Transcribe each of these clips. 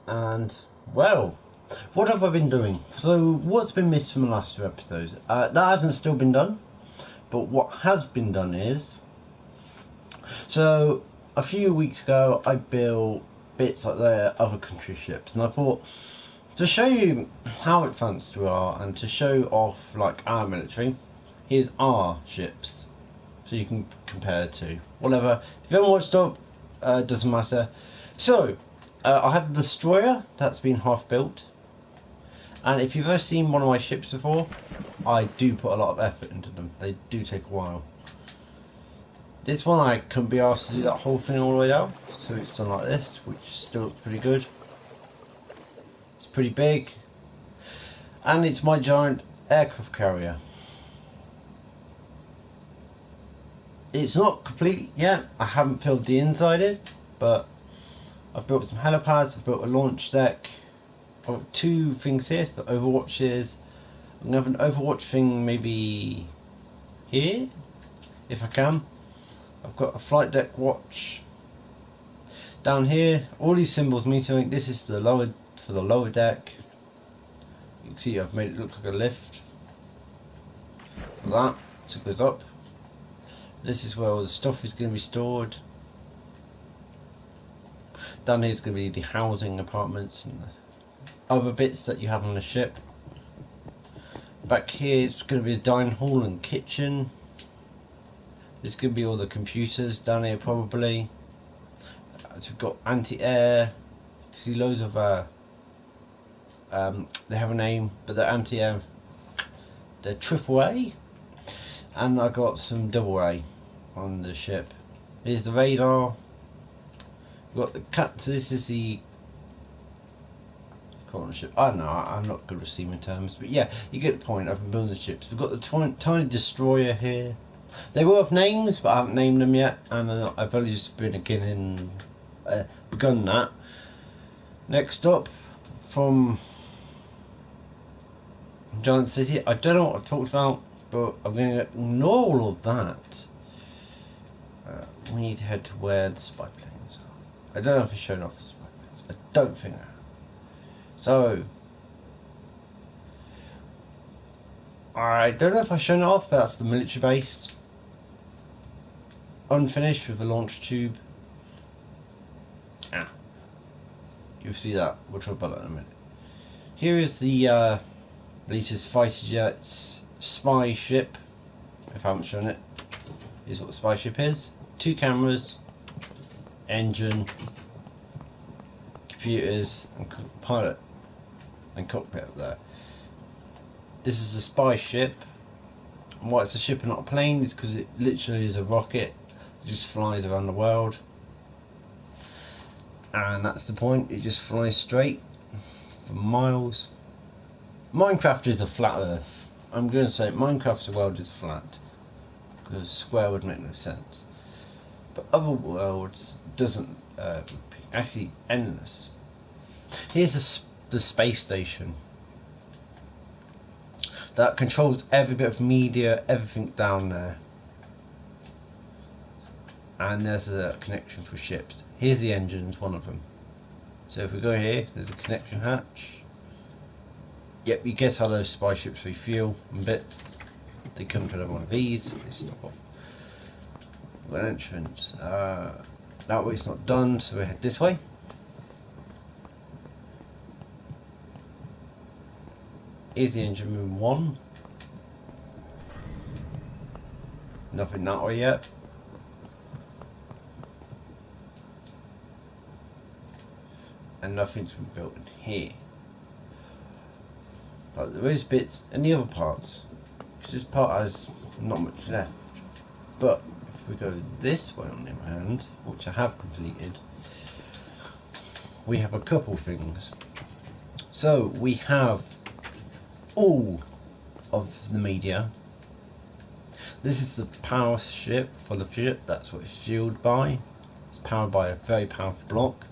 And well, what have I been doing? So what's been missed from the last 2 episodes? That hasn't still been done, but what has been done is, so a few weeks ago I built bits like the other country ships, and I thought to show you how advanced we are and to show off like our military, here's our ships, so you can compare to whatever. If you haven't watched up, doesn't matter. So I have the destroyer that's been half built, and if you've ever seen one of my ships before, I do put a lot of effort into them. They do take a while. This one I couldn't be asked to do that whole thing all the way down, so it's done like this, which still looks pretty good. It's pretty big, and it's my giant aircraft carrier. It's not complete yet. I haven't filled the inside in, but I've built some helipads, I've built a launch deck. I've got 2 things here for overwatches. I'm going to have an overwatch thing maybe here, if I can. I've got a flight deck watch down here. All these symbols mean something. This is the lower, for the lower deck. You can see I've made it look like a lift for that, so it goes up. This is where all the stuff is going to be stored. Down here is going to be the housing apartments and the other bits that you have on the ship. Back here is going to be a dining hall and kitchen. There's going to be all the computers down here probably. So we've got anti-air. You can see loads of they have a name, but they're anti-air. They're AAA, and I got some AA on the ship. Here's the radar. We've got the cut. So this is the ship. I don't know. I'm not good with seaman terms, but yeah, you get the point. I've been building the ships. We've got the tiny destroyer here. They will have names, but I haven't named them yet, and I've only just been begun that. Next up, from Giant City, I don't know what I've talked about, but I'm going to ignore all of that. We need to head to where the spy planes are. I don't know if I've shown off the spy planes. I don't think I have. So, I don't know if I've shown it off, but that's the military base. Unfinished with a launch tube. You'll see that. We'll talk about that in a minute. Here is the latest fighter jets spy ship. If I haven't shown it, here's what the spy ship is. 2 cameras, engine, computers, and pilot and cockpit up there. This is a spy ship. And why it's a ship and not a plane is because it literally is a rocket. It just flies around the world, and that's the point. It just flies straight for miles. Minecraft is a flat Earth. I'm going to say Minecraft's world is flat because square would make no sense. But other worlds doesn't actually endless. Here's the space station that controls every bit of media, everything down there. And there's a connection for ships. Here's the engines, one of them. So if we go here, there's a connection hatch. Yep, you guess how those spy ships refuel and bits. They come to one of these, they stop off. We've got an entrance. That way's not done, so we head this way. Here's the engine room 1. Nothing that way yet. And nothing's been built in here. But there is bits in the other parts, because this part has not much left. But if we go this way on the other hand, which I have completed, we have a couple things. So we have all of the media. This is the power ship for the ship, that's what it's fueled by. It's powered by a very powerful block.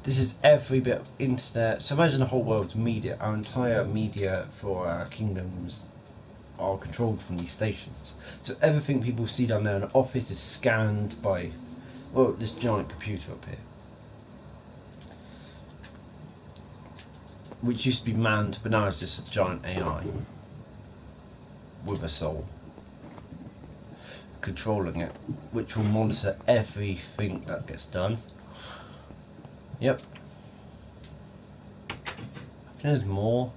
This is every bit of internet. So imagine the whole world's media. Our entire media for our kingdoms are controlled from these stations. So everything people see down there in the office is scanned by, well, this giant computer up here. which used to be manned, but now it's just a giant AI with a soul controlling it, which will monitor everything that gets done. Yep. There's more.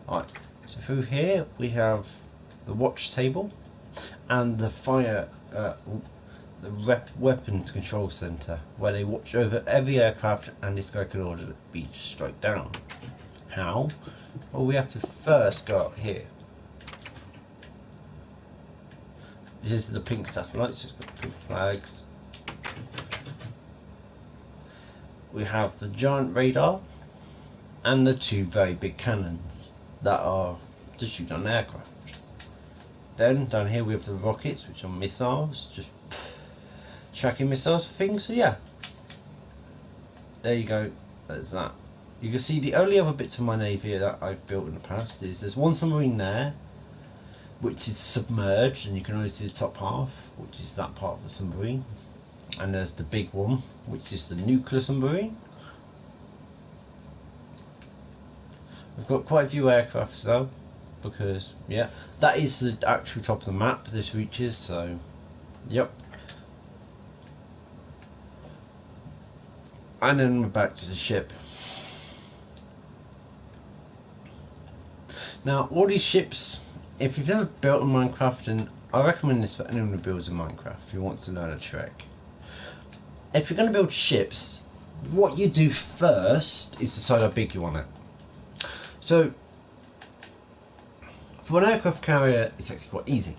Alright, so through here we have the watch table and the fire, weapons control center, where they watch over every aircraft and this guy can order it be strike down. How? Well, we have to first go up here. This is the pink satellite, so it's got pink flags. We have the giant radar and the two very big cannons that are to shoot down aircraft. Then down here we have the rockets, which are missiles, just tracking missiles for things. So yeah, there you go. There's that. You can see the only other bits of my navy that I've built in the past is there's one submarine there, which is submerged, and you can only see the top half, which is that part of the submarine. And there's the big one, which is the nuclear submarine. We've got quite a few aircraft though, because yeah, that is the actual top of the map this reaches, so yep. And then we're back to the ship. Now all these ships, if you've never built a Minecraft, and I recommend this for anyone who builds a Minecraft who wants to learn a trick. If you're going to build ships, what you do first is decide how big you want it. So for an aircraft carrier, it's actually quite easy,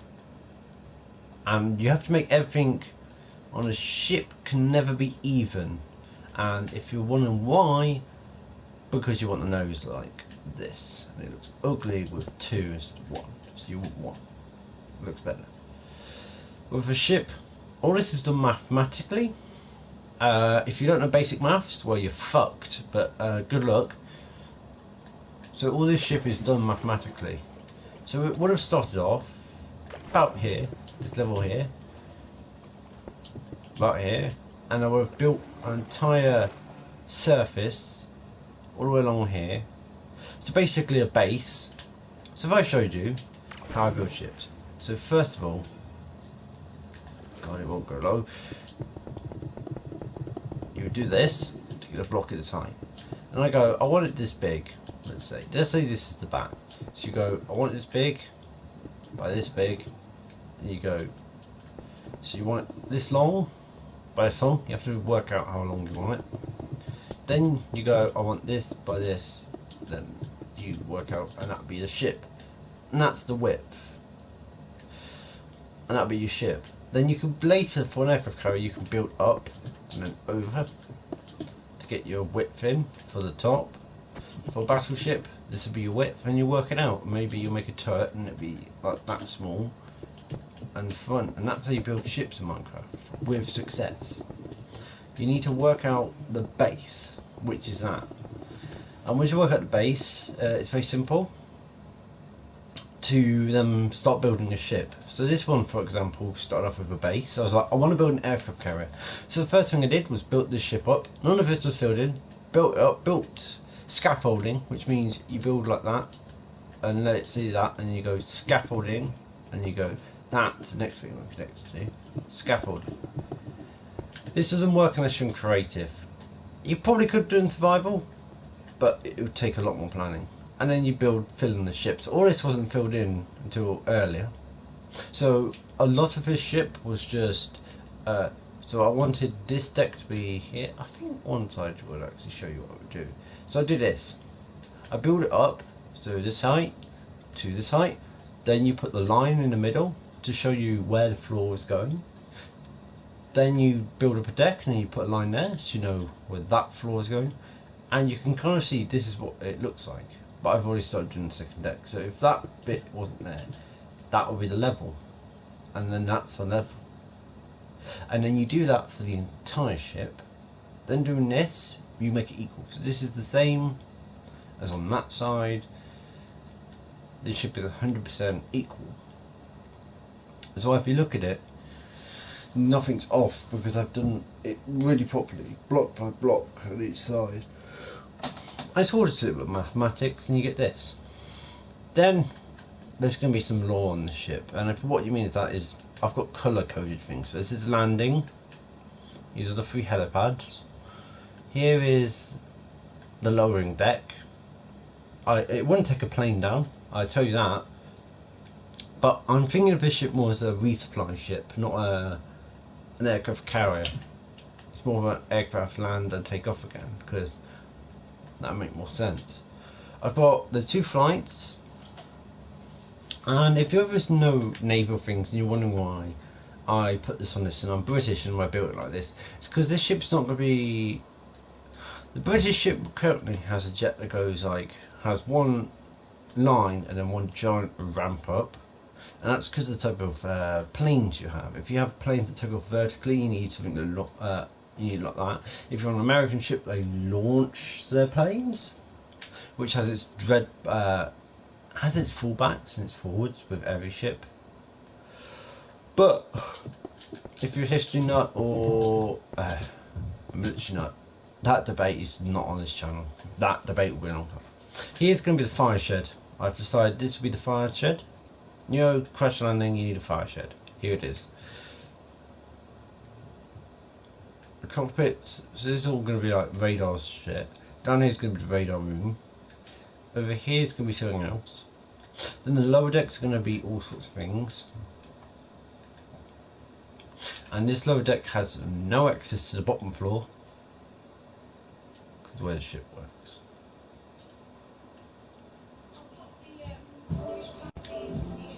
and you have to make everything on a ship can never be even. And if you're wondering why, because you want the nose like this, and it looks ugly with 2 instead of 1, so you want 1. It looks better. With a ship, all this is done mathematically. If you don't know basic maths, well, you're fucked, but good luck. So all this ship is done mathematically. So it would have started off about here, this level here, about here, and I would have built an entire surface all the way along here. So basically a base. So if I showed you how I build ships. So first of all, God, it won't go low. You would do this to get a block at a time. And I go, I want it this big. Let's say this is the back. So you go, I want it this big, by this big, and you go, so you want it this long, by this long. You have to work out how long you want it. Then you go, I want this by this. Then you work out, and that'll be the ship, and that's the width, and that'll be your ship. Then you can later, for an aircraft carrier, you can build up and then over to get your width in for the top. For a battleship, this will be your width, and you work it out. Maybe you'll make a turret and it'll be like that small and front, and that's how you build ships in Minecraft with success. You need to work out the base, which is that. And once you work out the base, it's very simple to then start building a ship. So this one, for example, started off with a base. I was like, I want to build an aircraft carrier. So the first thing I did was build this ship up. None of this was filled in. Built it up, built scaffolding, which means you build like that and let it see that, and you go scaffolding, and you go, that's the next thing we're connected to, scaffolding. This doesn't work unless you're in creative. You probably could do it in survival, but it would take a lot more planning. And then you fill in the ships. All this wasn't filled in until earlier. So a lot of his ship was just, so I wanted this deck to be here. I think one side will actually show you what I would do. So I do this. I build it up, so this height to this height. Then you put the line in the middle to show you where the floor is going. Then you build up a deck and then you put a line there so you know where that floor is going. And you can kind of see this is what it looks like. But I've already started doing the second deck. So if that bit wasn't there, that would be the level. And then that's the level. And then you do that for the entire ship. Then doing this, you make it equal. So this is the same as on that side. This ship is 100% equal. So if you look at it, nothing's off because I've done it really properly, block by block on each side. I just ordered it with mathematics, and you get this. Then there's going to be some law on the ship, and if what you mean is that is I've got colour coded things. So this is landing. These are the 3 helipads. Here is the lowering deck. It wouldn't take a plane down, I tell you that. But I'm thinking of this ship more as a resupply ship, not an aircraft carrier. It's more of an aircraft land and take off again, because that would make more sense. I've got the 2 flights, and if you ever know naval things and you're wondering why I put this on this and I'm British and I built it like this, it's because this ship's not going to be... The British ship currently has a jet that goes has one line and then one giant ramp up, and that's because of the type of planes you have. If you have planes that take off vertically, you need something that you need like that. If you're on an American ship, they launch their planes, which has its has its fullbacks and its forwards with every ship. But if you're a history nut or a military nut, that debate is not on this channel. That debate will be on. Here's going to be the fire shed. I've decided this will be the fire shed. You know, crash landing, you need a fire shed. Here it is. The cockpit, so this is all going to be like radar shit. Down here is going to be the radar room. Over here is going to be something else. Then the lower deck's going to be all sorts of things. And this lower deck has no access to the bottom floor, because the way the ship works.